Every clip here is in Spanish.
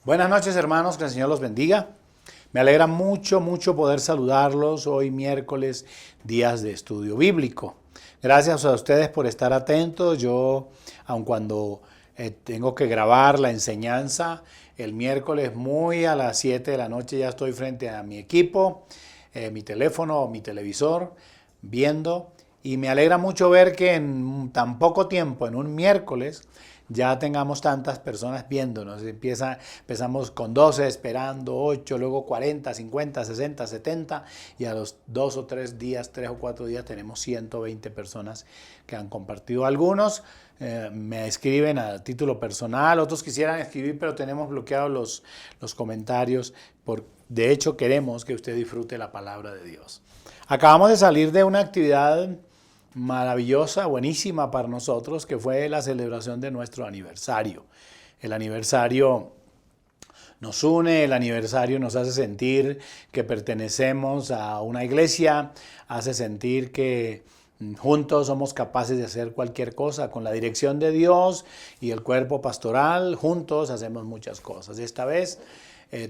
Buenas noches, hermanos, que el Señor los bendiga. Me alegra mucho poder saludarlos hoy miércoles, días de estudio bíblico. Gracias a ustedes por estar atentos. Yo, aun cuando tengo que grabar la enseñanza, el miércoles muy a las 7 de la noche ya estoy frente a mi equipo, mi teléfono o mi televisor, viendo. Y me alegra mucho ver que en tan poco tiempo, en un miércoles, ya tengamos tantas personas viéndonos. Empezamos con 12, esperando 8, luego 40, 50, 60, 70 y a los 2 o 3 días, 3 o 4 días tenemos 120 personas que han compartido. Algunos me escriben a título personal, otros quisieran escribir pero tenemos bloqueados los comentarios. De hecho queremos que usted disfrute la palabra de Dios. Acabamos de salir de una actividad maravillosa, buenísima para nosotros, que fue la celebración de nuestro aniversario. El aniversario nos une, el aniversario nos hace sentir que pertenecemos a una iglesia, hace sentir que juntos somos capaces de hacer cualquier cosa. Con la dirección de Dios y el cuerpo pastoral, juntos hacemos muchas cosas. Esta vez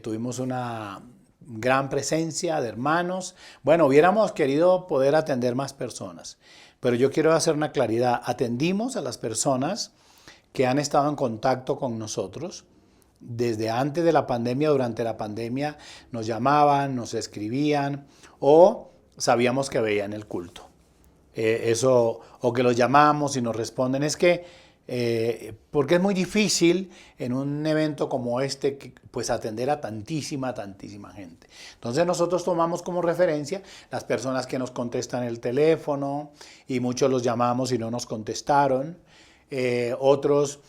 tuvimos una gran presencia de hermanos. Bueno, hubiéramos querido poder atender más personas, pero yo quiero hacer una claridad. Atendimos a las personas que han estado en contacto con nosotros desde antes de la pandemia, durante la pandemia, nos llamaban, nos escribían o sabíamos que veían el culto. O que los llamamos y nos responden. Porque es muy difícil en un evento como este, pues atender a tantísima gente. Entonces nosotros tomamos como referencia las personas que nos contestan el teléfono y muchos los llamamos y no nos contestaron. Otros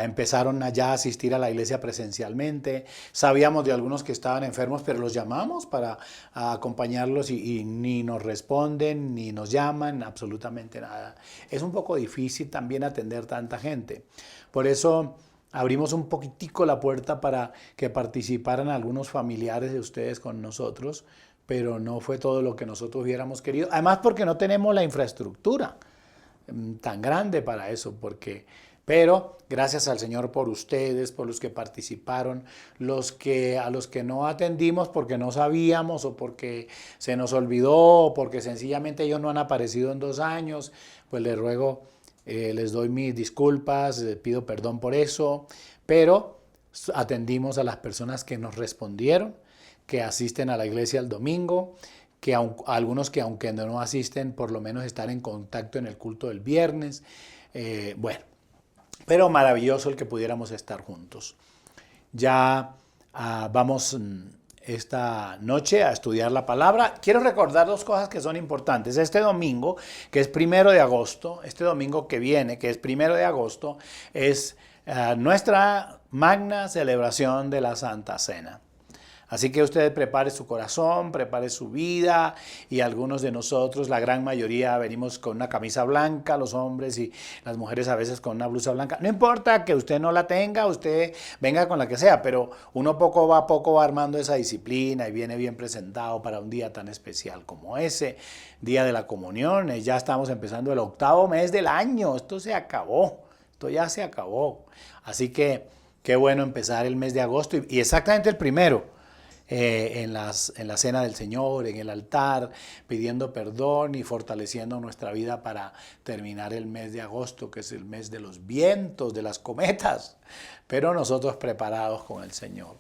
empezaron ya a asistir a la iglesia presencialmente. Sabíamos de algunos que estaban enfermos, pero los llamamos para acompañarlos y ni nos responden, ni nos llaman, absolutamente nada. Es un poco difícil también atender tanta gente. Por eso abrimos un poquitico la puerta para que participaran algunos familiares de ustedes con nosotros, pero no fue todo lo que nosotros hubiéramos querido. Además porque no tenemos la infraestructura tan grande para eso, pero gracias al Señor por ustedes, por los que participaron, a los que no atendimos porque no sabíamos o porque se nos olvidó o porque sencillamente ellos no han aparecido en 2 años, pues les ruego, les doy mis disculpas, les pido perdón por eso, pero atendimos a las personas que nos respondieron, que asisten a la iglesia el domingo, algunos que aunque no asisten, por lo menos están en contacto en el culto del viernes. Bueno, pero maravilloso el que pudiéramos estar juntos. Ya vamos esta noche a estudiar la palabra. Quiero recordar 2 cosas que son importantes. Este domingo, que es 1 de agosto, este domingo que viene, que es 1 de agosto, es nuestra magna celebración de la Santa Cena. Así que usted prepare su corazón, prepare su vida, y algunos de nosotros, la gran mayoría, venimos con una camisa blanca, los hombres, y las mujeres a veces con una blusa blanca. No importa que usted no la tenga, usted venga con la que sea, pero uno poco a poco va armando esa disciplina y viene bien presentado para un día tan especial como ese, día de la comunión. Ya estamos empezando el 8º mes del año, esto se acabó, esto ya se acabó. Así que qué bueno empezar el mes de agosto y exactamente el 1 en la cena del Señor, en el altar, pidiendo perdón y fortaleciendo nuestra vida para terminar el mes de agosto, que es el mes de los vientos, de las cometas, pero nosotros preparados con el Señor.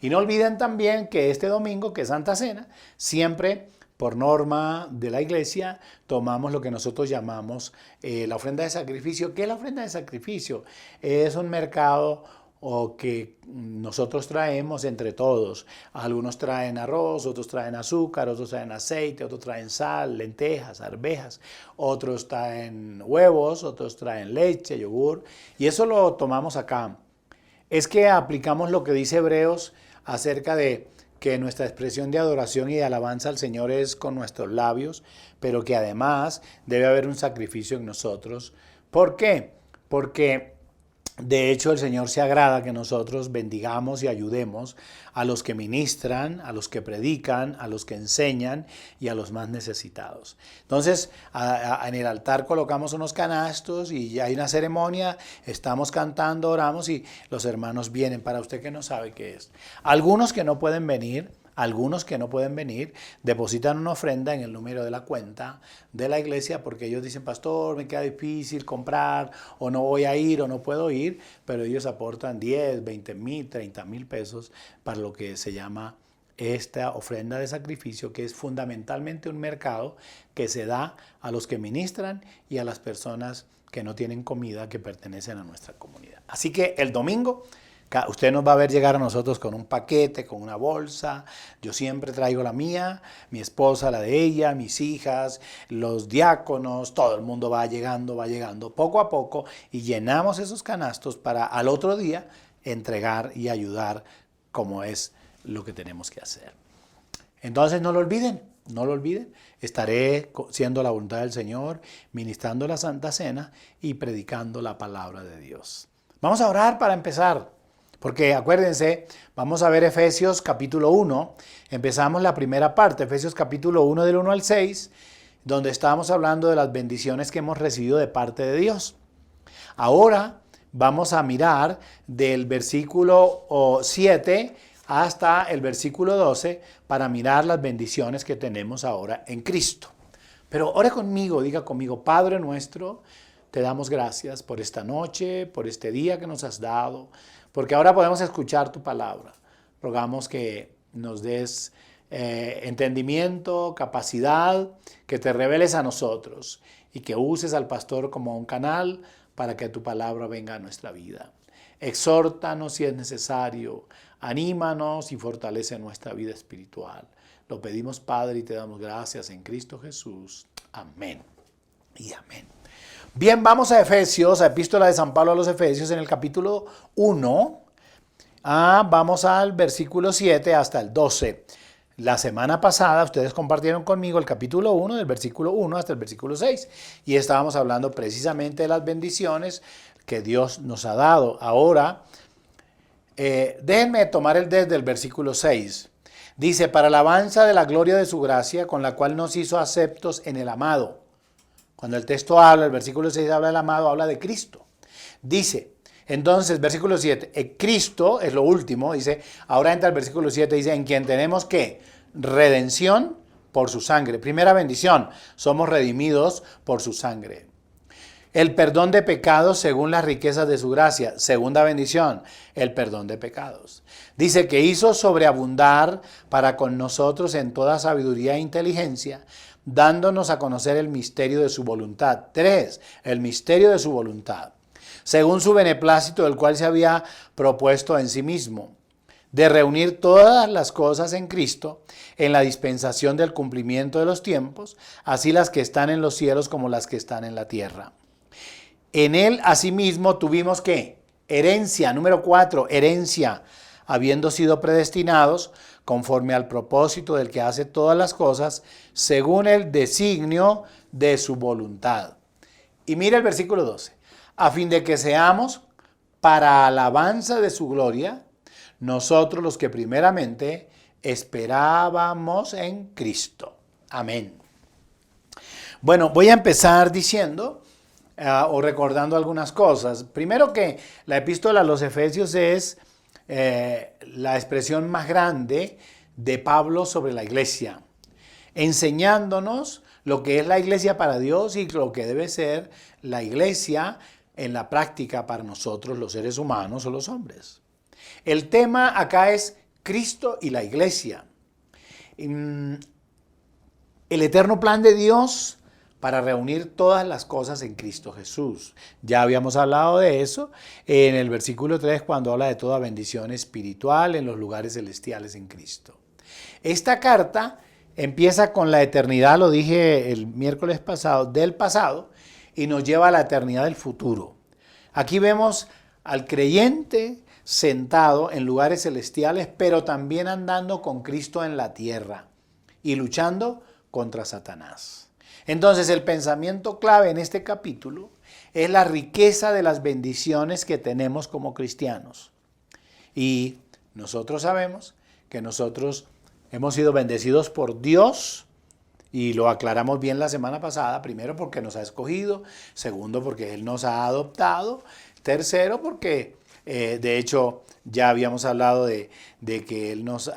Y no olviden también que este domingo, que es Santa Cena, siempre por norma de la iglesia, tomamos lo que nosotros llamamos la ofrenda de sacrificio. ¿Qué es la ofrenda de sacrificio? Es un mercado o que nosotros traemos entre todos. Algunos traen arroz, otros traen azúcar, otros traen aceite, otros traen sal, lentejas, arvejas, otros traen huevos, otros traen leche, yogur, y eso lo tomamos acá. Es que aplicamos lo que dice Hebreos acerca de que nuestra expresión de adoración y de alabanza al Señor es con nuestros labios, pero que además debe haber un sacrificio en nosotros. ¿Por qué? Porque De hecho, el Señor se agrada que nosotros bendigamos y ayudemos a los que ministran, a los que predican, a los que enseñan y a los más necesitados. Entonces, en el altar colocamos unos canastos y ya hay una ceremonia, estamos cantando, oramos y los hermanos vienen. Para usted que no sabe qué es. Algunos que no pueden venir, depositan una ofrenda en el número de la cuenta de la iglesia porque ellos dicen, pastor, me queda difícil comprar o no voy a ir o no puedo ir, pero ellos aportan 10, 20 mil, 30 mil pesos para lo que se llama esta ofrenda de sacrificio, que es fundamentalmente un mercado que se da a los que ministran y a las personas que no tienen comida que pertenecen a nuestra comunidad. Así que el domingo usted nos va a ver llegar a nosotros con un paquete, con una bolsa. Yo siempre traigo la mía, mi esposa la de ella, mis hijas, los diáconos, todo el mundo va llegando poco a poco y llenamos esos canastos para al otro día entregar y ayudar como es lo que tenemos que hacer. Entonces no lo olviden. Estaré siendo la voluntad del Señor, ministrando la Santa Cena y predicando la palabra de Dios. Vamos a orar para empezar. Porque acuérdense, vamos a ver Efesios capítulo 1, empezamos la primera parte, Efesios capítulo 1 del 1 al 6, donde estábamos hablando de las bendiciones que hemos recibido de parte de Dios. Ahora vamos a mirar del versículo 7 hasta el versículo 12 para mirar las bendiciones que tenemos ahora en Cristo. Pero ore conmigo, diga conmigo, Padre nuestro, te damos gracias por esta noche, por este día que nos has dado, porque ahora podemos escuchar tu palabra. Rogamos que nos des entendimiento, capacidad, que te reveles a nosotros y que uses al pastor como un canal para que tu palabra venga a nuestra vida. Exhórtanos si es necesario, anímanos y fortalece nuestra vida espiritual. Lo pedimos, Padre, y te damos gracias en Cristo Jesús. Amén y amén. Bien, vamos a Efesios, a Epístola de San Pablo a los Efesios en el capítulo 1. Vamos al versículo 7 hasta el 12. La semana pasada ustedes compartieron conmigo el capítulo 1, del versículo 1 hasta el versículo 6. Y estábamos hablando precisamente de las bendiciones que Dios nos ha dado. Ahora, déjenme tomar desde el versículo 6. Dice, para alabanza de la gloria de su gracia, con la cual nos hizo aceptos en el amado. Cuando el texto habla, el versículo 6 habla del amado, habla de Cristo. Dice, entonces, versículo 7, Cristo es lo último, dice, ahora entra el versículo 7, dice, en quien tenemos ¿qué? Redención por su sangre. Primera bendición, somos redimidos por su sangre. El perdón de pecados según las riquezas de su gracia. Segunda bendición, el perdón de pecados. Dice que hizo sobreabundar para con nosotros en toda sabiduría e inteligencia, dándonos a conocer el misterio de su voluntad. 3. El misterio de su voluntad. Según su beneplácito, el cual se había propuesto en sí mismo, de reunir todas las cosas en Cristo, en la dispensación del cumplimiento de los tiempos, así las que están en los cielos como las que están en la tierra. En él, asimismo, tuvimos ¿qué? Herencia. Número 4, herencia, habiendo sido predestinados conforme al propósito del que hace todas las cosas, según el designio de su voluntad. Y mira el versículo 12. A fin de que seamos para alabanza de su gloria, nosotros los que primeramente esperábamos en Cristo. Amén. Bueno, voy a empezar diciendo o recordando algunas cosas. Primero que la epístola a los Efesios es la expresión más grande de Pablo sobre la iglesia, enseñándonos lo que es la iglesia para Dios y lo que debe ser la iglesia en la práctica para nosotros los seres humanos o los hombres. El tema acá es Cristo y la iglesia. El eterno plan de Dios para reunir todas las cosas en Cristo Jesús. Ya habíamos hablado de eso en el versículo 3 cuando habla de toda bendición espiritual en los lugares celestiales en Cristo. Esta carta empieza con la eternidad, lo dije el miércoles pasado, del pasado y nos lleva a la eternidad del futuro. Aquí vemos al creyente sentado en lugares celestiales, pero también andando con Cristo en la tierra y luchando contra Satanás. Entonces el pensamiento clave en este capítulo es la riqueza de las bendiciones que tenemos como cristianos. Y nosotros sabemos que nosotros hemos sido bendecidos por Dios, y lo aclaramos bien la semana pasada, primero porque nos ha escogido, segundo porque Él nos ha adoptado, tercero porque de hecho ya habíamos hablado de que Él nos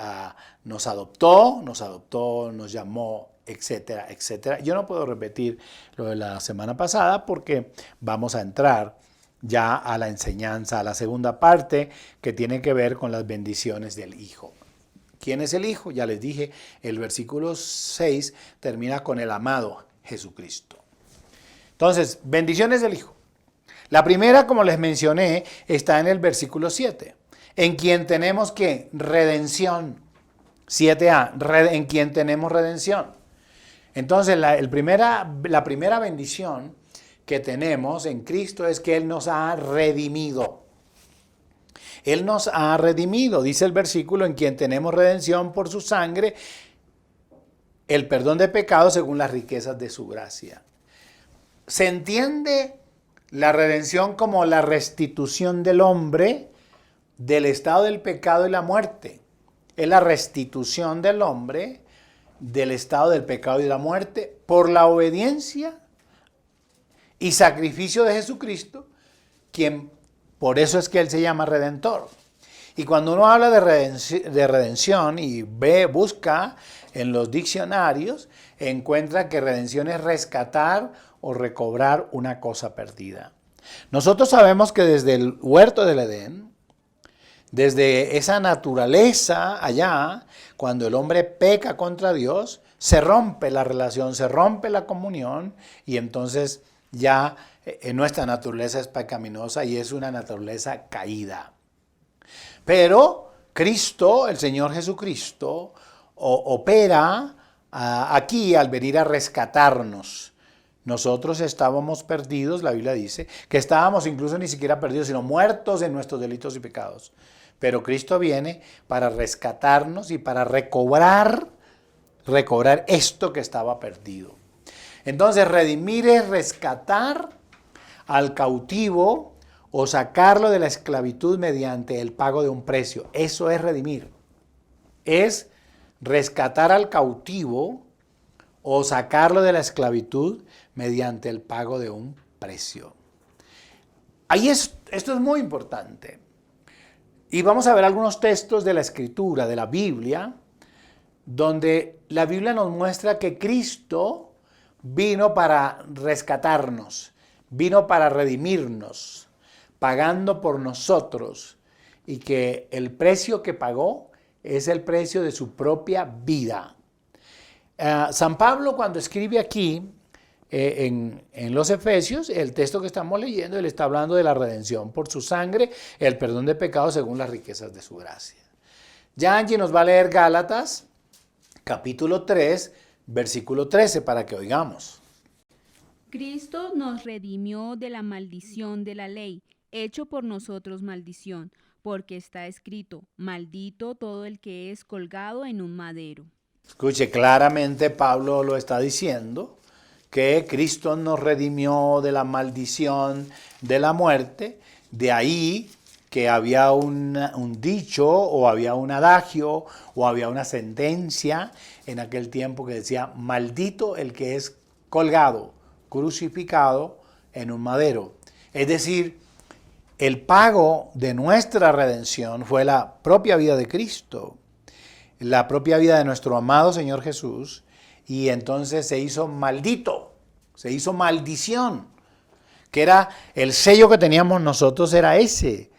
adoptó, nos llamó, etcétera, etcétera. Yo no puedo repetir lo de la semana pasada porque vamos a entrar ya a la enseñanza, a la segunda parte que tiene que ver con las bendiciones del Hijo. ¿Quién es el Hijo? Ya les dije, el versículo 6 termina con el amado Jesucristo. Entonces, bendiciones del Hijo. La primera, como les mencioné, está en el versículo 7, en quien tenemos ¿qué? Redención. 7a, en quien tenemos redención. Entonces, la primera bendición que tenemos en Cristo es que Él nos ha redimido. Él nos ha redimido, dice el versículo, en quien tenemos redención por su sangre, el perdón de pecados según las riquezas de su gracia. Se entiende la redención como la restitución del hombre del estado del pecado y la muerte. Es la restitución del hombre del estado del pecado y la muerte por la obediencia y sacrificio de Jesucristo, quien por eso es que Él se llama Redentor. Y cuando uno habla de redención y busca en los diccionarios, encuentra que redención es rescatar o recobrar una cosa perdida. Nosotros sabemos que desde el huerto del Edén, desde esa naturaleza allá, cuando el hombre peca contra Dios, se rompe la relación, se rompe la comunión y entonces ya nuestra naturaleza es pecaminosa y es una naturaleza caída. Pero Cristo, el Señor Jesucristo, opera aquí al venir a rescatarnos. Nosotros estábamos perdidos, la Biblia dice, que estábamos incluso ni siquiera perdidos, sino muertos en nuestros delitos y pecados. Pero Cristo viene para rescatarnos y para recobrar esto que estaba perdido. Entonces, redimir es rescatar al cautivo o sacarlo de la esclavitud mediante el pago de un precio. Eso es redimir. Es rescatar al cautivo o sacarlo de la esclavitud mediante el pago de un precio. Esto es muy importante. Y vamos a ver algunos textos de la Escritura, de la Biblia, donde la Biblia nos muestra que Cristo vino para rescatarnos, vino para redimirnos, pagando por nosotros, y que el precio que pagó es el precio de su propia vida. San Pablo, cuando escribe aquí en los Efesios, el texto que estamos leyendo, él está hablando de la redención por su sangre, el perdón de pecados según las riquezas de su gracia. Ya Angie nos va a leer Gálatas, capítulo 3, versículo 13, para que oigamos. Cristo nos redimió de la maldición de la ley, hecho por nosotros maldición, porque está escrito, maldito todo el que es colgado en un madero. Escuche, claramente Pablo lo está diciendo, que Cristo nos redimió de la maldición de la muerte. De ahí que había un dicho o había un adagio o había una sentencia en aquel tiempo que decía, maldito el que es colgado, crucificado en un madero. Es decir, el pago de nuestra redención fue la propia vida de Cristo, la propia vida de nuestro amado Señor Jesús, y entonces se hizo maldito, se hizo maldición, que era el sello que teníamos nosotros, era ese,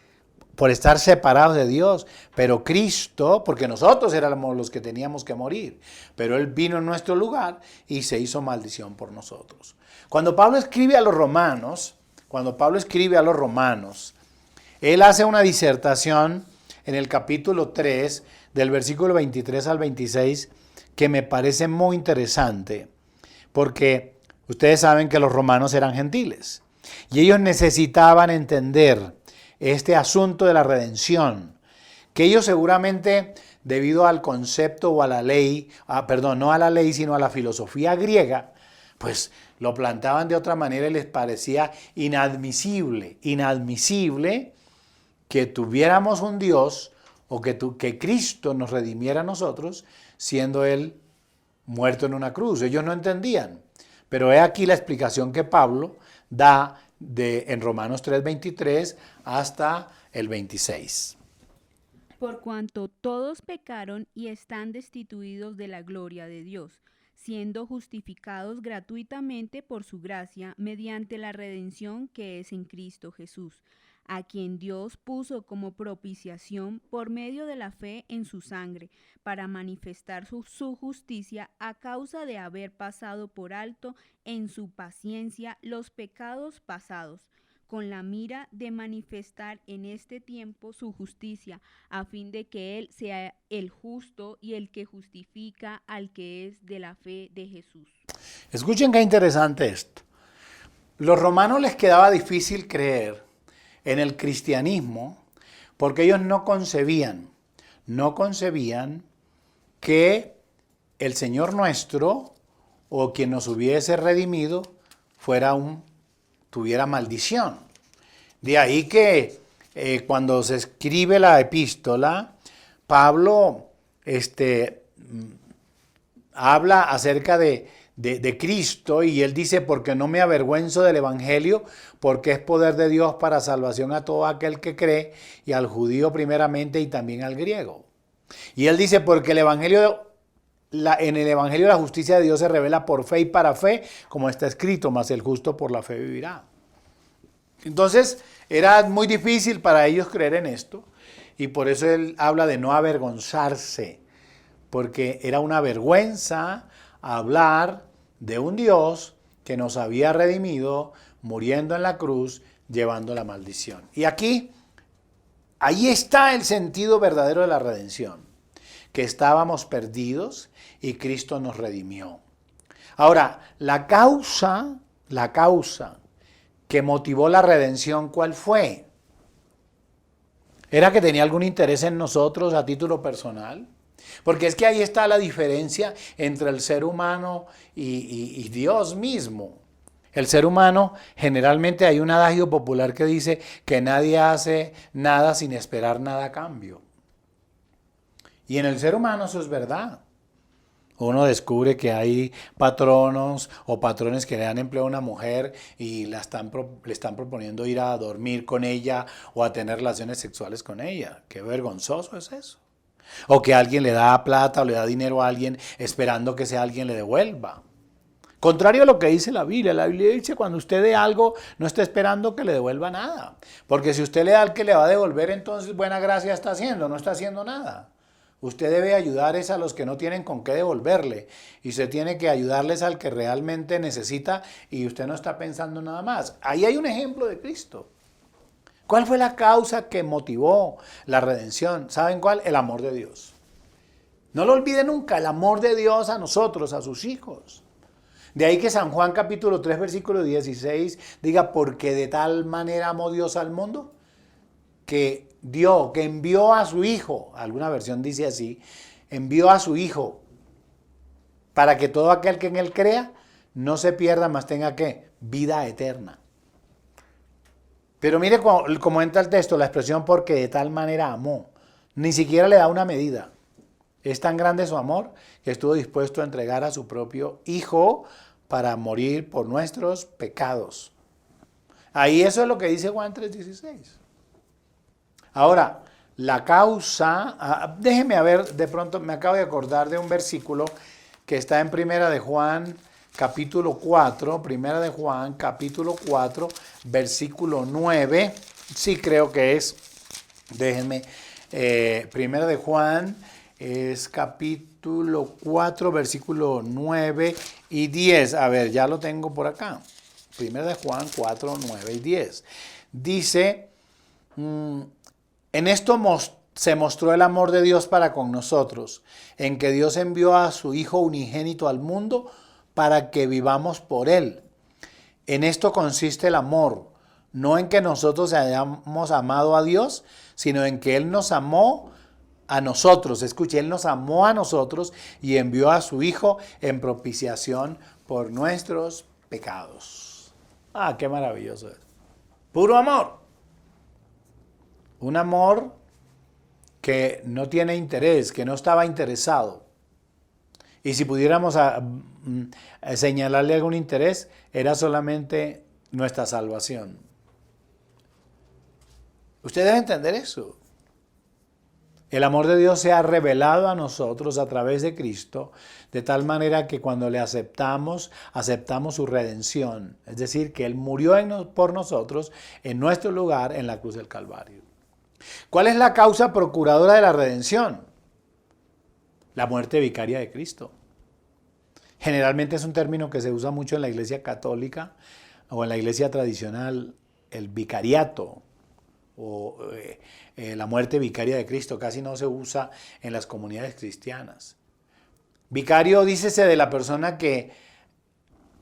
por estar separados de Dios. Pero Cristo, porque nosotros éramos los que teníamos que morir, pero Él vino en nuestro lugar y se hizo maldición por nosotros. Cuando Pablo escribe a los romanos, él hace una disertación en el capítulo 3, del versículo 23 al 26, que me parece muy interesante, porque ustedes saben que los romanos eran gentiles y ellos necesitaban entender este asunto de la redención, que ellos seguramente, debido al concepto o a la ley, no a la ley, sino a la filosofía griega, Pues lo planteaban de otra manera y les parecía inadmisible que tuviéramos un Dios o que Cristo nos redimiera a nosotros siendo Él muerto en una cruz. Ellos no entendían. Pero he aquí la explicación que Pablo da en Romanos 3:23 hasta el 26. Por cuanto todos pecaron y están destituidos de la gloria de Dios, siendo justificados gratuitamente por su gracia mediante la redención que es en Cristo Jesús, a quien Dios puso como propiciación por medio de la fe en su sangre, para manifestar su justicia a causa de haber pasado por alto en su paciencia los pecados pasados, con la mira de manifestar en este tiempo su justicia, a fin de que Él sea el justo y el que justifica al que es de la fe de Jesús. Escuchen qué interesante esto. Los romanos les quedaba difícil creer en el cristianismo porque ellos no concebían que el Señor nuestro o quien nos hubiese redimido tuviera maldición. De ahí que cuando se escribe la epístola, Pablo habla acerca de Cristo y él dice, porque no me avergüenzo del evangelio, porque es poder de Dios para salvación a todo aquel que cree, y al judío primeramente y también al griego. Y él dice, porque en el evangelio la justicia de Dios se revela por fe y para fe, como está escrito, mas el justo por la fe vivirá. Entonces era muy difícil para ellos creer en esto, y por eso él habla de no avergonzarse, porque era una vergüenza hablar de un Dios que nos había redimido muriendo en la cruz, llevando la maldición. Y ahí está el sentido verdadero de la redención, que estábamos perdidos y Cristo nos redimió. Ahora, la causa que motivó la redención, ¿cuál fue? ¿Era que tenía algún interés en nosotros a título personal? Porque es que ahí está la diferencia entre el ser humano y Dios mismo. El ser humano, generalmente hay un adagio popular que dice que nadie hace nada sin esperar nada a cambio. Y en el ser humano eso es verdad. Uno descubre que hay patronos o patrones que le dan empleo a una mujer y le están proponiendo ir a dormir con ella o a tener relaciones sexuales con ella. Qué vergonzoso es eso. O que alguien le da plata o le da dinero a alguien esperando que ese alguien le devuelva. Contrario a lo que dice la Biblia dice cuando usted dé algo no esté esperando que le devuelva nada. Porque si usted le da al que le va a devolver, entonces buena gracia está haciendo, no está haciendo nada. Usted debe ayudar a los que no tienen con qué devolverle. Y usted tiene que ayudarles al que realmente necesita y usted no está pensando nada más. Ahí hay un ejemplo de Cristo. ¿Cuál fue la causa que motivó la redención? ¿Saben cuál? El amor de Dios. No lo olvide nunca, el amor de Dios a nosotros, a sus hijos. De ahí que San Juan capítulo 3 versículo 16 diga, porque de tal manera amó Dios al mundo, que envió a su Hijo, alguna versión dice así, envió a su Hijo para que todo aquel que en Él crea no se pierda, mas tenga ¿qué? Vida eterna. Pero mire cómo entra el texto, la expresión porque de tal manera amó. Ni siquiera le da una medida. Es tan grande su amor que estuvo dispuesto a entregar a su propio Hijo para morir por nuestros pecados. Ahí eso es lo que dice Juan 3:16. Ahora, la causa, déjeme ver, de pronto me acabo de acordar de un versículo que está en Primera de Juan, capítulo 4, Primera de Juan, capítulo 4, versículo 9, sí creo que es, déjenme, Primera de Juan es capítulo 4, versículo 9 y 10, a ver, ya lo tengo por acá, Primera de Juan 4, 9 y 10, dice, en esto se mostró el amor de Dios para con nosotros, en que Dios envió a su Hijo unigénito al mundo para que vivamos por Él. En esto consiste el amor, no en que nosotros hayamos amado a Dios, sino en que Él nos amó a nosotros. Escuche, Él nos amó a nosotros y envió a su Hijo en propiciación por nuestros pecados. Ah, qué maravilloso es. Puro amor. Un amor que no tiene interés, que no estaba interesado. Y si pudiéramos señalarle algún interés, era solamente nuestra salvación. Usted debe entender eso. El amor de Dios se ha revelado a nosotros a través de Cristo, de tal manera que cuando le aceptamos, aceptamos su redención. Es decir, que Él murió por nosotros en nuestro lugar en la cruz del Calvario. ¿Cuál es la causa procuradora de la redención? La muerte vicaria de Cristo. Generalmente es un término que se usa mucho en la iglesia católica o en la iglesia tradicional, el vicariato o la muerte vicaria de Cristo. Casi no se usa en las comunidades cristianas. Vicario, dícese de la persona que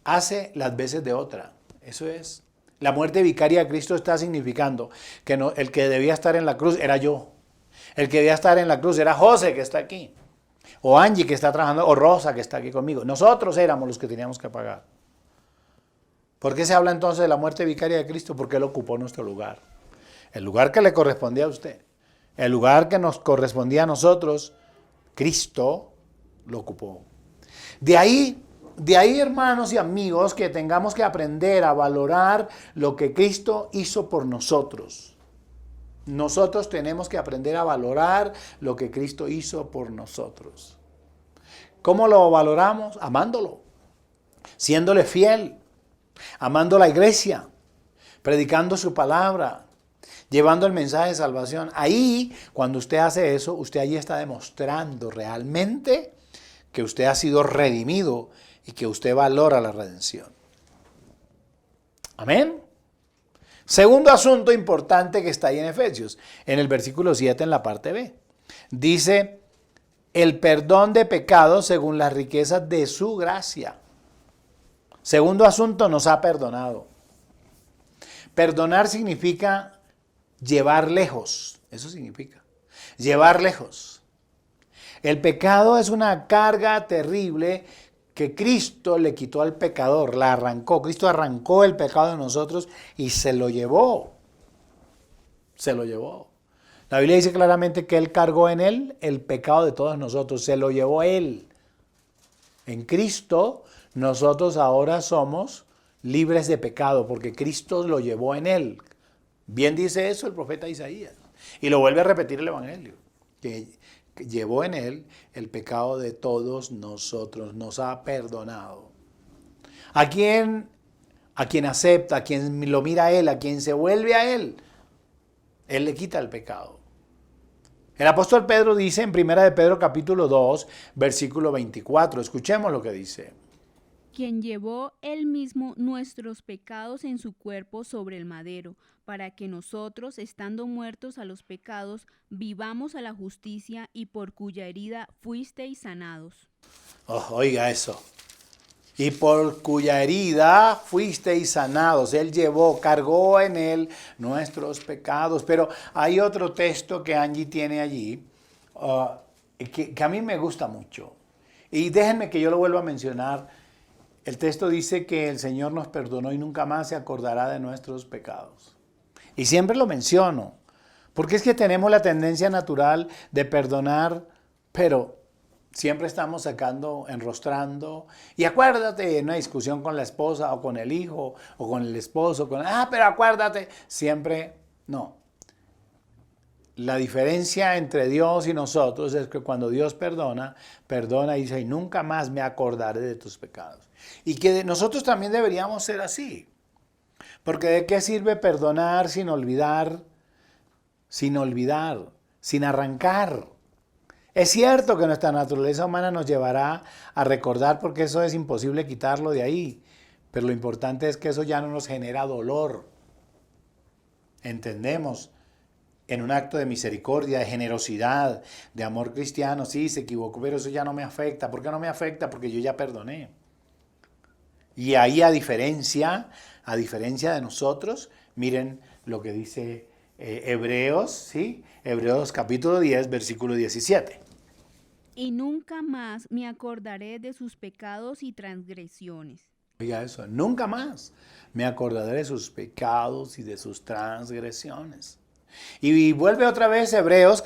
hace las veces de otra. Eso es. La muerte vicaria de Cristo está significando que no, el que debía estar en la cruz era yo. El que debía estar en la cruz era José, que está aquí. O Angie, que está trabajando, o Rosa, que está aquí conmigo. Nosotros éramos los que teníamos que pagar. ¿Por qué se habla entonces de la muerte vicaria de Cristo? Porque Él ocupó nuestro lugar. El lugar que le correspondía a usted. El lugar que nos correspondía a nosotros, Cristo lo ocupó. De ahí, hermanos y amigos, que tengamos que aprender a valorar lo que Cristo hizo por nosotros. Nosotros tenemos que aprender a valorar lo que Cristo hizo por nosotros. ¿Cómo lo valoramos? Amándolo, siéndole fiel, amando la iglesia, predicando su palabra, llevando el mensaje de salvación. Ahí, cuando usted hace eso, usted allí está demostrando realmente que usted ha sido redimido y que usted valora la redención. Amén. Segundo asunto importante que está ahí en Efesios, en el versículo 7 en la parte B. Dice, el perdón de pecados según las riquezas de su gracia. Segundo asunto, nos ha perdonado. Perdonar significa llevar lejos. Eso significa. Llevar lejos. El pecado es una carga terrible que Cristo le quitó al pecador, la arrancó. Cristo arrancó el pecado de nosotros y se lo llevó. Se lo llevó. La Biblia dice claramente que Él cargó en Él el pecado de todos nosotros. Se lo llevó Él. En Cristo nosotros ahora somos libres de pecado porque Cristo lo llevó en Él. Bien dice eso el profeta Isaías. Y lo vuelve a repetir el Evangelio. Que llevó en Él el pecado de todos nosotros, nos ha perdonado. A quien acepta, a quien lo mira a Él, a quien se vuelve a Él, Él le quita el pecado. El apóstol Pedro dice en 1 de Pedro capítulo 2, versículo 24, escuchemos lo que dice. Quien llevó él mismo nuestros pecados en su cuerpo sobre el madero, para que nosotros, estando muertos a los pecados, vivamos a la justicia, y por cuya herida fuisteis sanados. Oh, oiga eso. Y por cuya herida fuisteis sanados. Él cargó en Él nuestros pecados. Pero hay otro texto que Angie tiene allí, que a mí me gusta mucho. Y déjenme que yo lo vuelva a mencionar. El texto dice que el Señor nos perdonó y nunca más se acordará de nuestros pecados. Y siempre lo menciono, porque es que tenemos la tendencia natural de perdonar, pero siempre estamos sacando, enrostrando. Y acuérdate, en una discusión con la esposa o con el hijo o con el esposo, pero acuérdate, siempre no. La diferencia entre Dios y nosotros es que cuando Dios perdona y dice, y nunca más me acordaré de tus pecados. Y que nosotros también deberíamos ser así. Porque ¿de qué sirve perdonar sin olvidar, sin arrancar? Es cierto que nuestra naturaleza humana nos llevará a recordar porque eso es imposible quitarlo de ahí. Pero lo importante es que eso ya no nos genera dolor. Entendemos. En un acto de misericordia, de generosidad, de amor cristiano, sí, se equivocó, pero eso ya no me afecta. ¿Por qué no me afecta? Porque yo ya perdoné. Y ahí a diferencia de nosotros, miren lo que dice Hebreos, ¿sí? Hebreos capítulo 10, versículo 17. y nunca más me acordaré de sus pecados y transgresiones. Oiga eso, nunca más me acordaré de sus pecados y de sus transgresiones. Y vuelve otra vez Hebreos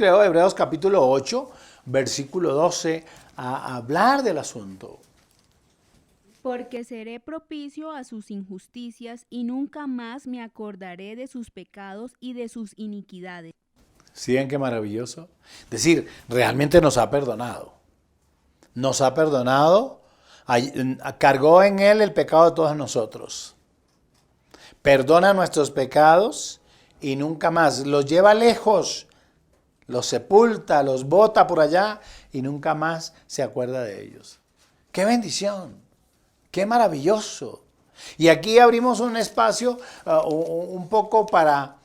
capítulo 8, versículo 12, a hablar del asunto. Porque seré propicio a sus injusticias y nunca más me acordaré de sus pecados y de sus iniquidades. ¿Sí ven qué maravilloso? Es decir, realmente nos ha perdonado. Nos ha perdonado, cargó en él el pecado de todos nosotros. Perdona nuestros pecados y nunca más. Los lleva lejos, los sepulta, los bota por allá y nunca más se acuerda de ellos. ¡Qué bendición! ¡Qué maravilloso! Y aquí abrimos un espacio un poco para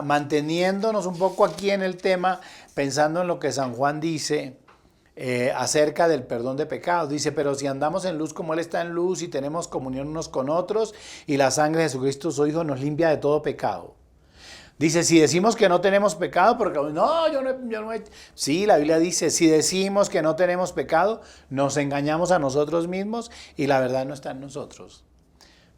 manteniéndonos un poco aquí en el tema, pensando en lo que San Juan dice acerca del perdón de pecados. Dice, pero si andamos en luz como Él está en luz y tenemos comunión unos con otros y la sangre de Jesucristo su Hijo nos limpia de todo pecado. Dice, si decimos que no tenemos pecado, porque no, yo no he... Sí, la Biblia dice, si decimos que no tenemos pecado, nos engañamos a nosotros mismos y la verdad no está en nosotros.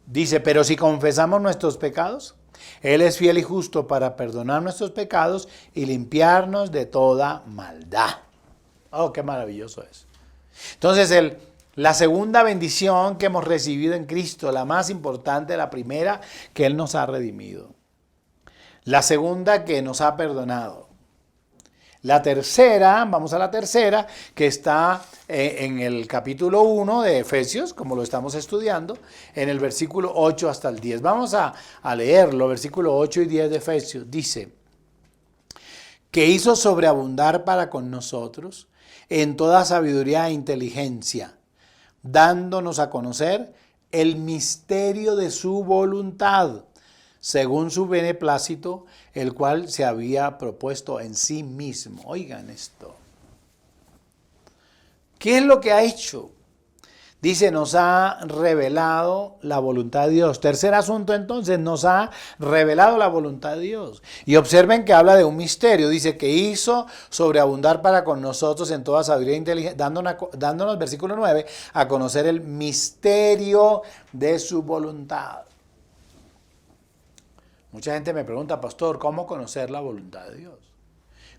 Dice, pero si confesamos nuestros pecados, Él es fiel y justo para perdonar nuestros pecados y limpiarnos de toda maldad. Oh, qué maravilloso es. Entonces, la segunda bendición que hemos recibido en Cristo, la más importante, la primera, que Él nos ha redimido. La segunda, que nos ha perdonado. La tercera, vamos a la tercera, que está en el capítulo 1 de Efesios, como lo estamos estudiando, en el versículo 8 hasta el 10. Vamos a leerlo, versículo 8 y 10 de Efesios. Dice, que hizo sobreabundar para con nosotros en toda sabiduría e inteligencia, dándonos a conocer el misterio de su voluntad, según su beneplácito, el cual se había propuesto en sí mismo. Oigan esto. ¿Qué es lo que ha hecho? Dice, nos ha revelado la voluntad de Dios. Tercer asunto entonces, nos ha revelado la voluntad de Dios. Y observen que habla de un misterio. Dice que hizo sobreabundar para con nosotros en toda sabiduría e inteligencia, dándonos, versículo 9, a conocer el misterio de su voluntad. Mucha gente me pregunta, pastor, ¿cómo conocer la voluntad de Dios?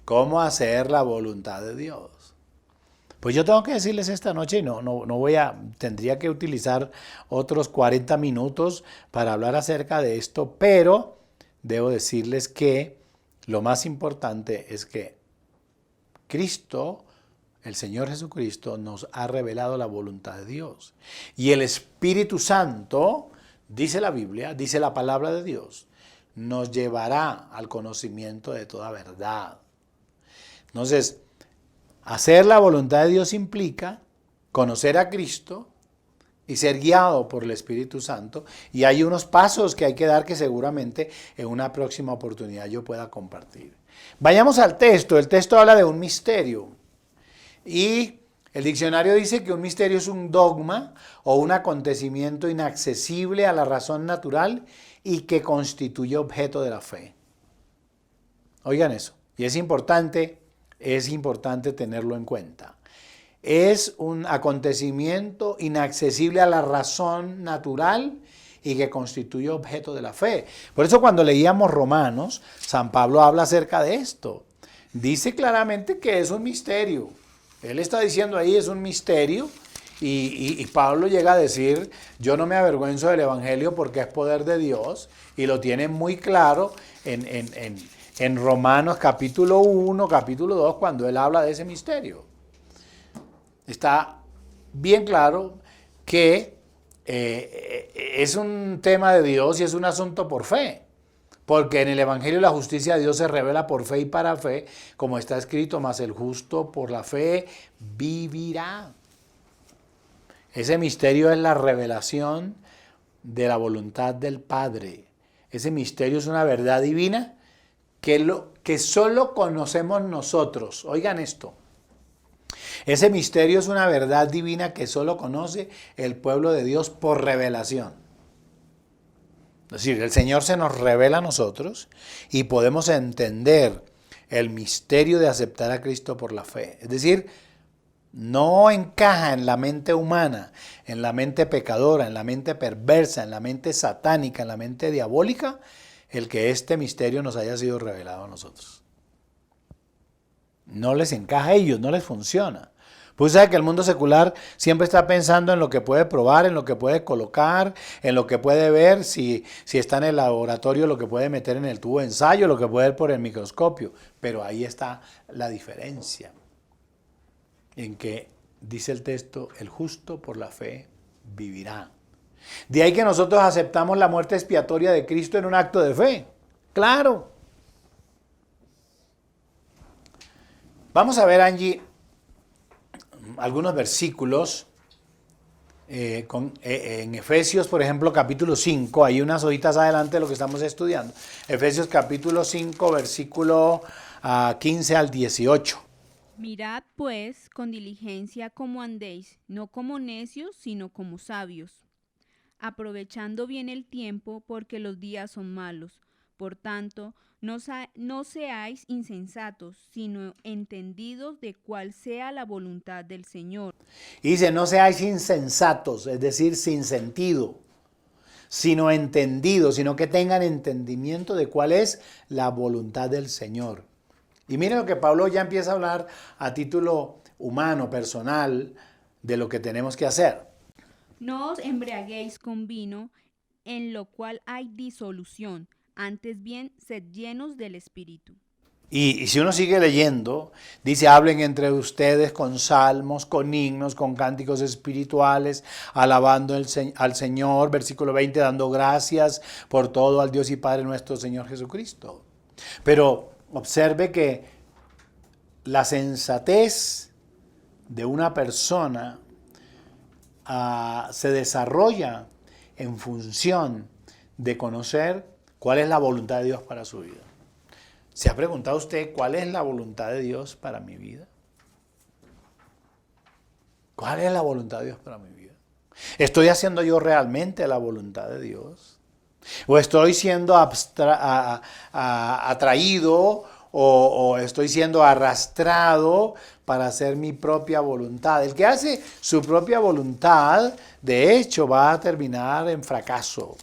¿Cómo hacer la voluntad de Dios? Pues yo tengo que decirles esta noche, tendría que utilizar otros 40 minutos para hablar acerca de esto, pero debo decirles que lo más importante es que Cristo, el Señor Jesucristo, nos ha revelado la voluntad de Dios. Y el Espíritu Santo, dice la Biblia, dice la palabra de Dios, nos llevará al conocimiento de toda verdad. Entonces, hacer la voluntad de Dios implica conocer a Cristo y ser guiado por el Espíritu Santo. Y hay unos pasos que hay que dar que seguramente en una próxima oportunidad yo pueda compartir. Vayamos al texto. El texto habla de un misterio. Y el diccionario dice que un misterio es un dogma o un acontecimiento inaccesible a la razón natural y que constituye objeto de la fe. Oigan eso. Y es importante tenerlo en cuenta. Es un acontecimiento inaccesible a la razón natural y que constituye objeto de la fe. Por eso cuando leíamos Romanos, San Pablo habla acerca de esto. Dice claramente que es un misterio. Él está diciendo ahí es un misterio y Pablo llega a decir, yo no me avergüenzo del Evangelio porque es poder de Dios, y lo tiene muy claro en Romanos capítulo 1, capítulo 2, cuando él habla de ese misterio. Está bien claro que es un tema de Dios y es un asunto por fe. Porque en el Evangelio la justicia de Dios se revela por fe y para fe, como está escrito, mas el justo por la fe vivirá. Ese misterio es la revelación de la voluntad del Padre. Ese misterio es una verdad divina que solo conocemos nosotros. Oigan esto. Ese misterio es una verdad divina que solo conoce el pueblo de Dios por revelación. Es decir, el Señor se nos revela a nosotros y podemos entender el misterio de aceptar a Cristo por la fe. Es decir, no encaja en la mente humana, en la mente pecadora, en la mente perversa, en la mente satánica, en la mente diabólica, el que este misterio nos haya sido revelado a nosotros. No les encaja a ellos, no les funciona. Pues sabe que el mundo secular siempre está pensando en lo que puede probar, en lo que puede colocar, en lo que puede ver, si está en el laboratorio, lo que puede meter en el tubo de ensayo, lo que puede ver por el microscopio. Pero ahí está la diferencia, en que dice el texto, el justo por la fe vivirá. De ahí que nosotros aceptamos la muerte expiatoria de Cristo en un acto de fe. Claro. Vamos a ver, Angie, algunos versículos en Efesios, por ejemplo, capítulo 5, hay unas hojitas adelante de lo que estamos estudiando. Efesios capítulo 5, versículo 15 al 18. Mirad, pues, con diligencia cómo andéis, no como necios, sino como sabios, aprovechando bien el tiempo, porque los días son malos. Por tanto, no seáis insensatos, sino entendidos de cuál sea la voluntad del Señor. Y dice, no seáis insensatos, es decir, sin sentido, sino entendidos, sino que tengan entendimiento de cuál es la voluntad del Señor. Y miren lo que Pablo ya empieza a hablar a título humano, personal, de lo que tenemos que hacer. No os embriaguéis con vino, en lo cual hay disolución, antes bien sed llenos del Espíritu. Y si uno sigue leyendo, dice, hablen entre ustedes con salmos, con himnos, con cánticos espirituales, alabando al Señor, versículo 20, dando gracias por todo al Dios y Padre nuestro Señor Jesucristo. Pero observe que la sensatez de una persona se desarrolla en función de conocer cuál es la voluntad de Dios para su vida. ¿Se ha preguntado usted cuál es la voluntad de Dios para mi vida? ¿Cuál es la voluntad de Dios para mi vida? ¿Estoy haciendo yo realmente la voluntad de Dios? ¿O estoy siendo atraído o estoy siendo arrastrado para hacer mi propia voluntad? El que hace su propia voluntad, de hecho, va a terminar en fracaso.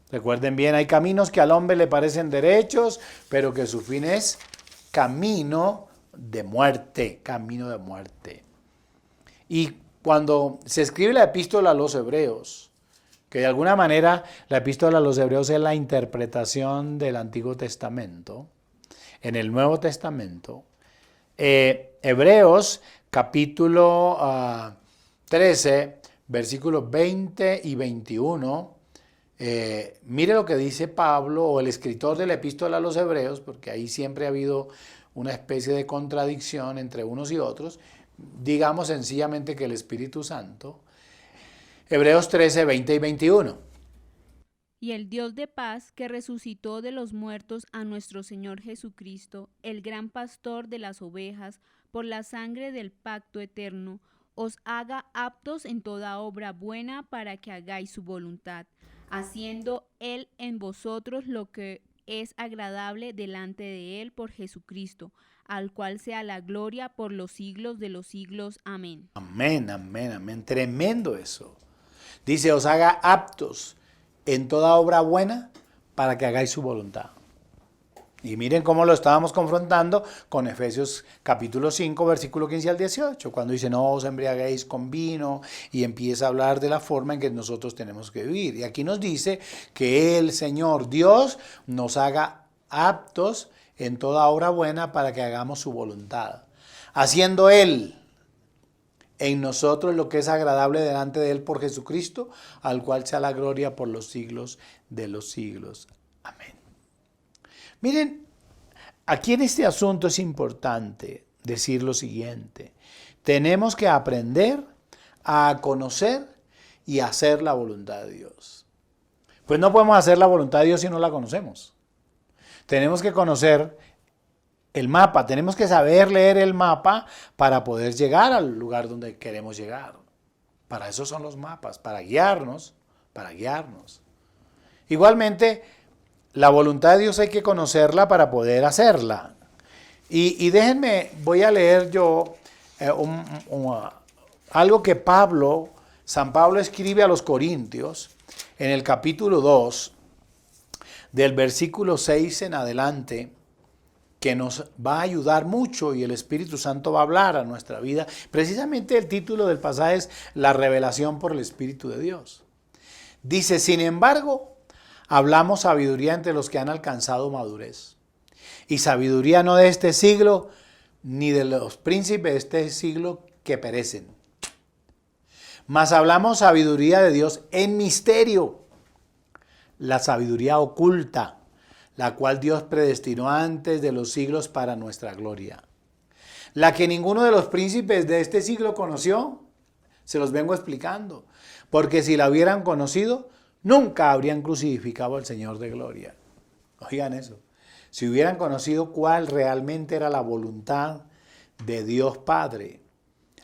Recuerden bien, hay caminos que al hombre le parecen derechos, pero que su fin es camino de muerte, camino de muerte. Y cuando se escribe la epístola a los hebreos, que de alguna manera la epístola a los hebreos es la interpretación del Antiguo Testamento, en el Nuevo Testamento, Hebreos capítulo 13, versículos 20 y 21, mire lo que dice Pablo o el escritor de la epístola a los hebreos, porque ahí siempre ha habido una especie de contradicción entre unos y otros, digamos sencillamente que el Espíritu Santo. Hebreos 13, 20 y 21. Y el Dios de paz, que resucitó de los muertos a nuestro Señor Jesucristo, el gran pastor de las ovejas, por la sangre del pacto eterno, os haga aptos en toda obra buena para que hagáis su voluntad, haciendo Él en vosotros lo que es agradable delante de Él por Jesucristo, al cual sea la gloria por los siglos de los siglos. Amén. Amén, amén, amén. Tremendo eso. Dice, os haga aptos en toda obra buena para que hagáis su voluntad. Y miren cómo lo estábamos confrontando con Efesios capítulo 5, versículo 15 al 18, cuando dice, no os embriaguéis con vino, y empieza a hablar de la forma en que nosotros tenemos que vivir. Y aquí nos dice que el Señor Dios nos haga aptos en toda obra buena para que hagamos su voluntad, haciendo Él en nosotros lo que es agradable delante de Él por Jesucristo, al cual sea la gloria por los siglos de los siglos. Amén. Miren, aquí en este asunto es importante decir lo siguiente. Tenemos que aprender a conocer y hacer la voluntad de Dios. Pues no podemos hacer la voluntad de Dios si no la conocemos. Tenemos que conocer el mapa, tenemos que saber leer el mapa para poder llegar al lugar donde queremos llegar. Para eso son los mapas, para guiarnos, para guiarnos. Igualmente, la voluntad de Dios hay que conocerla para poder hacerla. Y déjenme, voy a leer yo algo que San Pablo escribe a los Corintios en el capítulo 2, del versículo 6 en adelante, que nos va a ayudar mucho y el Espíritu Santo va a hablar a nuestra vida. Precisamente el título del pasaje es La revelación por el Espíritu de Dios. Dice, sin embargo, hablamos sabiduría entre los que han alcanzado madurez. Y sabiduría no de este siglo, ni de los príncipes de este siglo que perecen. Mas hablamos sabiduría de Dios en misterio, la sabiduría oculta, la cual Dios predestinó antes de los siglos para nuestra gloria. La que ninguno de los príncipes de este siglo conoció, se los vengo explicando, porque si la hubieran conocido, nunca habrían crucificado al Señor de gloria. Oigan eso, si hubieran conocido cuál realmente era la voluntad de Dios Padre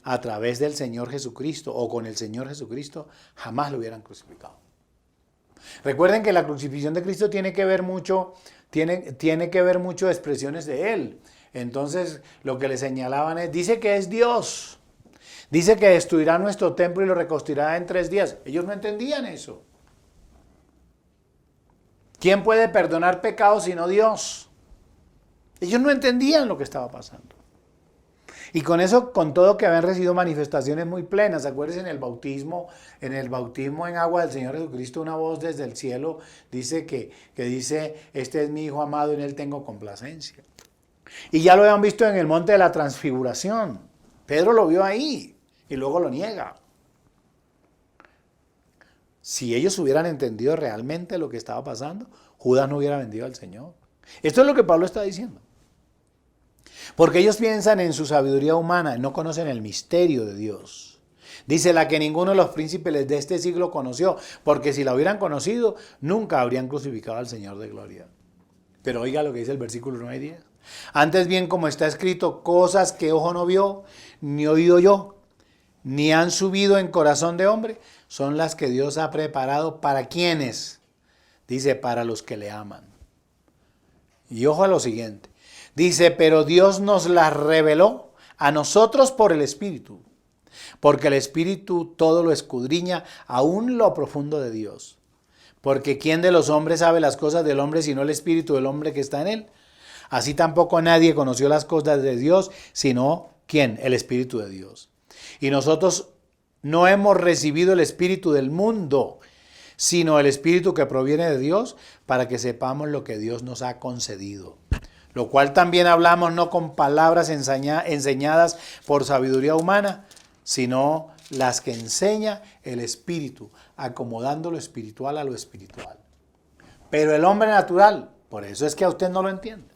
a través del Señor Jesucristo o con el Señor Jesucristo, jamás lo hubieran crucificado. Recuerden que la crucifixión de Cristo tiene que ver mucho expresiones de Él. Entonces, lo que le señalaban es, dice que es Dios. Dice que destruirá nuestro templo y lo reconstruirá en 3 días. Ellos no entendían eso. ¿Quién puede perdonar pecados sino Dios? Ellos no entendían lo que estaba pasando. Y con eso, con todo que habían recibido manifestaciones muy plenas, acuérdense en el bautismo en agua del Señor Jesucristo, una voz desde el cielo dice que dice, este es mi Hijo amado, en Él tengo complacencia. Y ya lo habían visto en el monte de la transfiguración. Pedro lo vio ahí y luego lo niega. Si ellos hubieran entendido realmente lo que estaba pasando, Judas no hubiera vendido al Señor. Esto es lo que Pablo está diciendo. Porque ellos piensan en su sabiduría humana, no conocen el misterio de Dios. Dice, la que ninguno de los príncipes de este siglo conoció, porque si la hubieran conocido, nunca habrían crucificado al Señor de gloria. Pero oiga lo que dice el versículo 9 y 10. Antes bien, como está escrito, cosas que ojo no vio, ni oído yo, ni han subido en corazón de hombre, son las que Dios ha preparado para quienes. Dice, para los que le aman. Y ojo a lo siguiente. Dice, pero Dios nos las reveló a nosotros por el Espíritu, porque el Espíritu todo lo escudriña, aún lo profundo de Dios. Porque ¿quién de los hombres sabe las cosas del hombre sino el Espíritu del hombre que está en él? Así tampoco nadie conoció las cosas de Dios, sino ¿quién? El Espíritu de Dios. Y nosotros no hemos recibido el Espíritu del mundo, sino el Espíritu que proviene de Dios, para que sepamos lo que Dios nos ha concedido. Lo cual también hablamos no con palabras enseñadas por sabiduría humana, sino las que enseña el Espíritu, acomodando lo espiritual a lo espiritual. Pero el hombre natural, por eso es que a usted no lo entiende.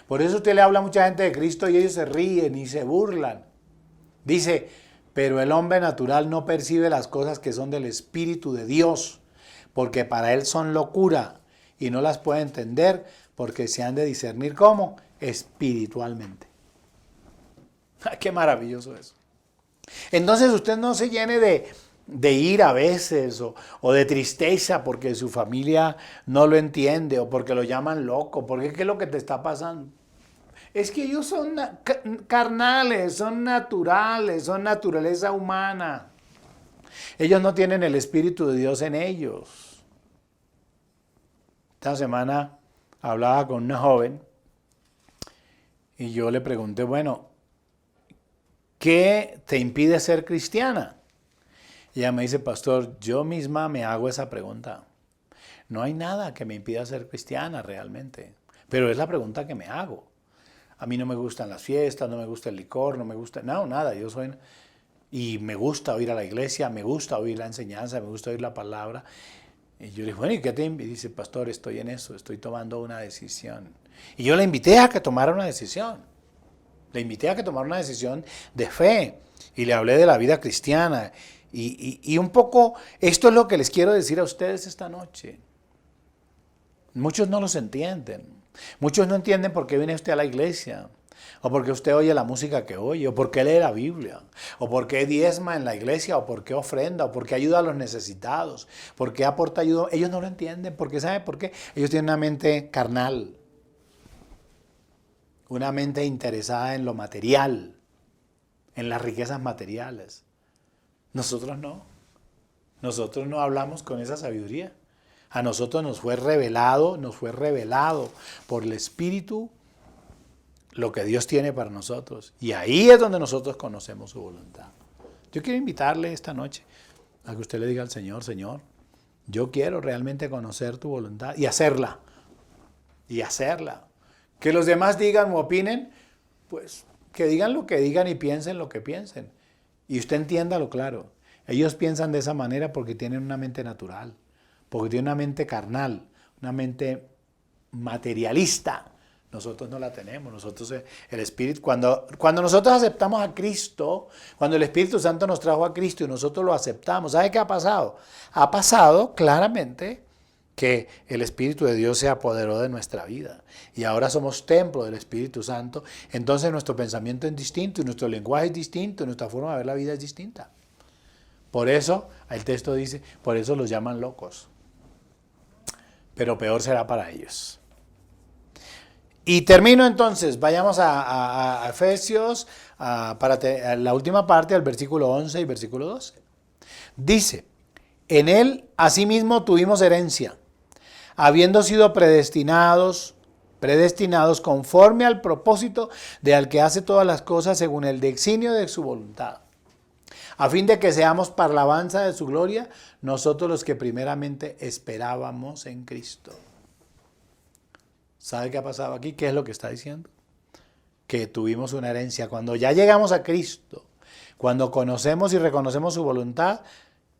Por eso usted le habla a mucha gente de Cristo y ellos se ríen y se burlan. Dice, pero el hombre natural no percibe las cosas que son del Espíritu de Dios, porque para él son locura y no las puede entender, porque se han de discernir ¿cómo? Espiritualmente. ¡Qué maravilloso eso! Entonces usted no se llene de ira a veces o de tristeza porque su familia no lo entiende o porque lo llaman loco, porque ¿qué es lo que te está pasando? Es que ellos son carnales, son naturales, son naturaleza humana. Ellos no tienen el Espíritu de Dios en ellos. Esta semana hablaba con una joven y yo le pregunté, bueno, ¿qué te impide ser cristiana? Y ella me dice, pastor, yo misma me hago esa pregunta. No hay nada que me impida ser cristiana realmente, pero es la pregunta que me hago. A mí no me gustan las fiestas, no me gusta el licor, no me gusta, no, nada, yo soy... Y me gusta oír a la iglesia, me gusta oír la enseñanza, me gusta oír la palabra. Y yo le dije, bueno, ¿y qué te invita? Y dice, pastor, estoy en eso, estoy tomando una decisión. Y yo le invité a que tomara una decisión. Le invité a que tomara una decisión de fe. Y le hablé de la vida cristiana. Y un poco, esto es lo que les quiero decir a ustedes esta noche. Muchos no los entienden. Muchos no entienden por qué viene usted a la iglesia. O porque usted oye la música que oye, o porque lee la Biblia, o porque diezma en la iglesia, o porque ofrenda, o porque ayuda a los necesitados, porque aporta ayuda. Ellos no lo entienden, porque ¿sabe por qué? Ellos tienen una mente carnal, una mente interesada en lo material, en las riquezas materiales. Nosotros no. Nosotros no hablamos con esa sabiduría. A nosotros nos fue revelado por el Espíritu lo que Dios tiene para nosotros. Y ahí es donde nosotros conocemos su voluntad. Yo quiero invitarle esta noche a que usted le diga al Señor, Señor, yo quiero realmente conocer tu voluntad y hacerla. Y hacerla. Que los demás digan o opinen, pues que digan lo que digan y piensen lo que piensen. Y usted entiéndalo claro. Ellos piensan de esa manera porque tienen una mente natural, porque tienen una mente carnal, una mente materialista. Nosotros no la tenemos. Nosotros, el Espíritu, cuando nosotros aceptamos a Cristo, cuando el Espíritu Santo nos trajo a Cristo y nosotros lo aceptamos, ¿sabe qué ha pasado? Ha pasado claramente que el Espíritu de Dios se apoderó de nuestra vida y ahora somos templo del Espíritu Santo. Entonces nuestro pensamiento es distinto y nuestro lenguaje es distinto y nuestra forma de ver la vida es distinta. Por eso, el texto dice, por eso los llaman locos. Pero peor será para ellos. Y termino entonces, vayamos a Efesios, para la última parte, al versículo 11 y versículo 12. Dice, en él asimismo tuvimos herencia, habiendo sido predestinados conforme al propósito de al que hace todas las cosas según el designio de su voluntad, a fin de que seamos para la alabanza de su gloria, nosotros los que primeramente esperábamos en Cristo. ¿Sabe qué ha pasado aquí? ¿Qué es lo que está diciendo? Que tuvimos una herencia. Cuando ya llegamos a Cristo, cuando conocemos y reconocemos su voluntad,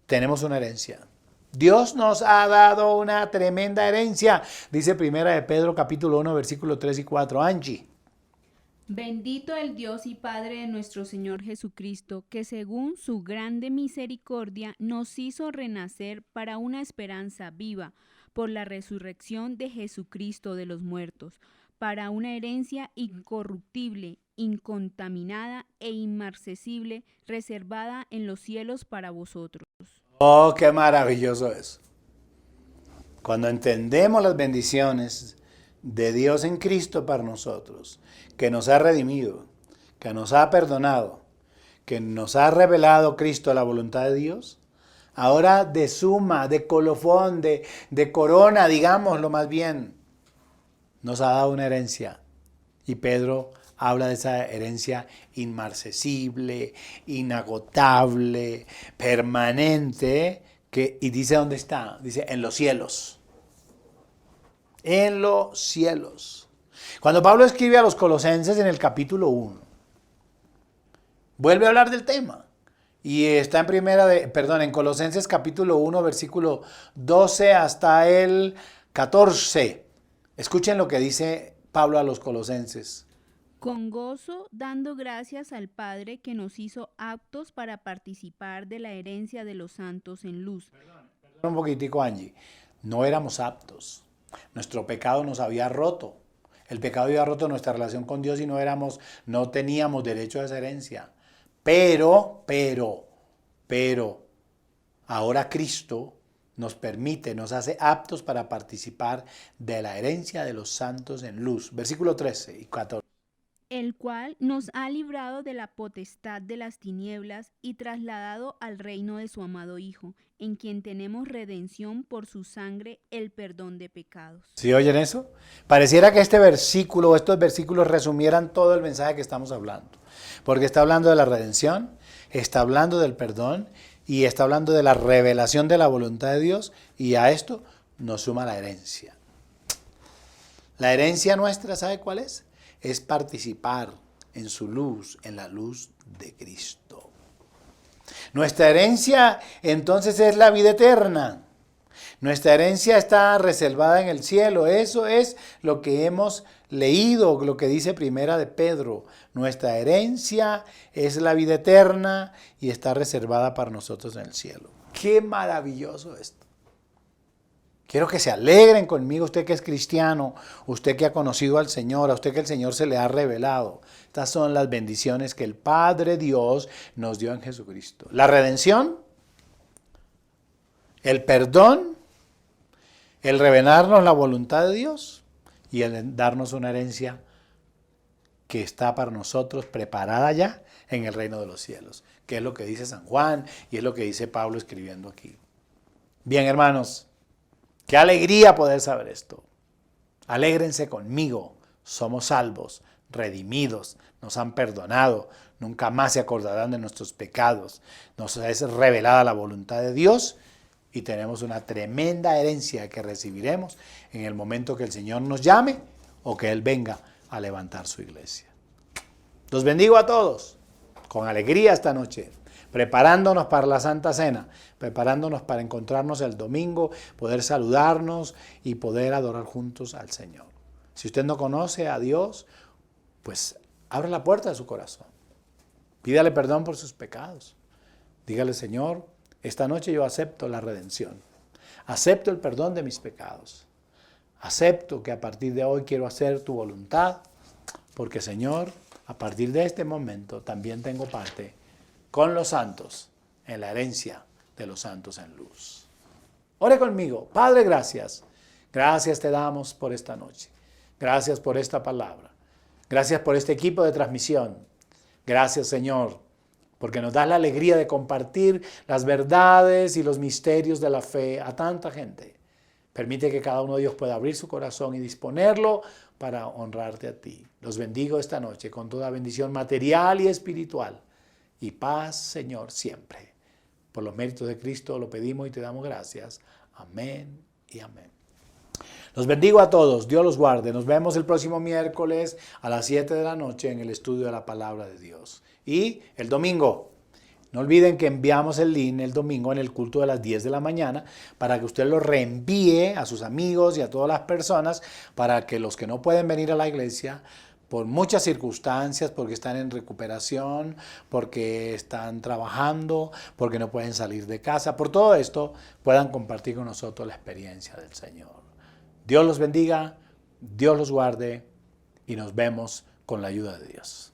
tenemos una herencia. Dios nos ha dado una tremenda herencia. Dice Primera de Pedro capítulo 1, versículo 3 y 4. Angie. Bendito el Dios y Padre de nuestro Señor Jesucristo, que según su grande misericordia nos hizo renacer para una esperanza viva por la resurrección de Jesucristo de los muertos, para una herencia incorruptible, incontaminada e inmarcesible, reservada en los cielos para vosotros. Oh, qué maravilloso es. Cuando entendemos las bendiciones de Dios en Cristo para nosotros, que nos ha redimido, que nos ha perdonado, que nos ha revelado Cristo la voluntad de Dios, ahora de suma, de colofón, de corona, digámoslo más bien, nos ha dado una herencia. Y Pedro habla de esa herencia inmarcesible, inagotable, permanente, y dice dónde está, dice en los cielos. En los cielos. Cuando Pablo escribe a los Colosenses en el capítulo 1, vuelve a hablar del tema. Y está en Colosenses capítulo 1, versículo 12 hasta el 14. Escuchen lo que dice Pablo a los Colosenses. Con gozo, dando gracias al Padre que nos hizo aptos para participar de la herencia de los santos en luz. Un poquitico, Angie. No éramos aptos. Nuestro pecado nos había roto. El pecado había roto nuestra relación con Dios y no teníamos derecho a esa herencia. Pero, ahora Cristo nos permite, nos hace aptos para participar de la herencia de los santos en luz. Versículo 13 y 14. El cual nos ha librado de la potestad de las tinieblas y trasladado al reino de su amado Hijo, en quien tenemos redención por su sangre, el perdón de pecados. ¿Sí oyen eso? Pareciera que este versículo o estos versículos resumieran todo el mensaje que estamos hablando, porque está hablando de la redención, está hablando del perdón y está hablando de la revelación de la voluntad de Dios, y a esto nos suma la herencia. La herencia nuestra, ¿sabe cuál es? Es participar en su luz, en la luz de Cristo. Nuestra herencia entonces es la vida eterna. Nuestra herencia está reservada en el cielo. Eso es lo que hemos leído, lo que dice Primera de Pedro. Nuestra herencia es la vida eterna y está reservada para nosotros en el cielo. ¡Qué maravilloso esto! Quiero que se alegren conmigo, usted que es cristiano, usted que ha conocido al Señor, a usted que el Señor se le ha revelado. Estas son las bendiciones que el Padre Dios nos dio en Jesucristo. La redención, el perdón, el revelarnos la voluntad de Dios y el darnos una herencia que está para nosotros preparada ya en el reino de los cielos, que es lo que dice San Juan y es lo que dice Pablo escribiendo aquí. Bien, hermanos, qué alegría poder saber esto. Alégrense conmigo, somos salvos, redimidos, nos han perdonado, nunca más se acordarán de nuestros pecados, nos es revelada la voluntad de Dios y tenemos una tremenda herencia que recibiremos en el momento que el Señor nos llame o que Él venga a levantar su iglesia. Los bendigo a todos con alegría esta noche, preparándonos para la Santa Cena, preparándonos para encontrarnos el domingo, poder saludarnos y poder adorar juntos al Señor. Si usted no conoce a Dios, pues abra la puerta de su corazón. Pídale perdón por sus pecados. Dígale, Señor, esta noche yo acepto la redención. Acepto el perdón de mis pecados. Acepto que a partir de hoy quiero hacer tu voluntad, porque, Señor, a partir de este momento también tengo parte con los santos en la herencia de los santos en luz. Ore conmigo. Padre, gracias. Gracias te damos por esta noche. Gracias por esta palabra. Gracias por este equipo de transmisión. Gracias, Señor, porque nos das la alegría de compartir las verdades y los misterios de la fe a tanta gente. Permite que cada uno de ellos pueda abrir su corazón y disponerlo para honrarte a ti. Los bendigo esta noche con toda bendición material y espiritual. Y paz, Señor, siempre. Por los méritos de Cristo lo pedimos y te damos gracias. Amén y amén. Los bendigo a todos. Dios los guarde. Nos vemos el próximo miércoles a las 7 de la noche en el estudio de la Palabra de Dios. Y el domingo. No olviden que enviamos el link el domingo en el culto de las 10 de la mañana para que usted lo reenvíe a sus amigos y a todas las personas para que los que no pueden venir a la iglesia por muchas circunstancias, porque están en recuperación, porque están trabajando, porque no pueden salir de casa, por todo esto puedan compartir con nosotros la experiencia del Señor. Dios los bendiga, Dios los guarde y nos vemos con la ayuda de Dios.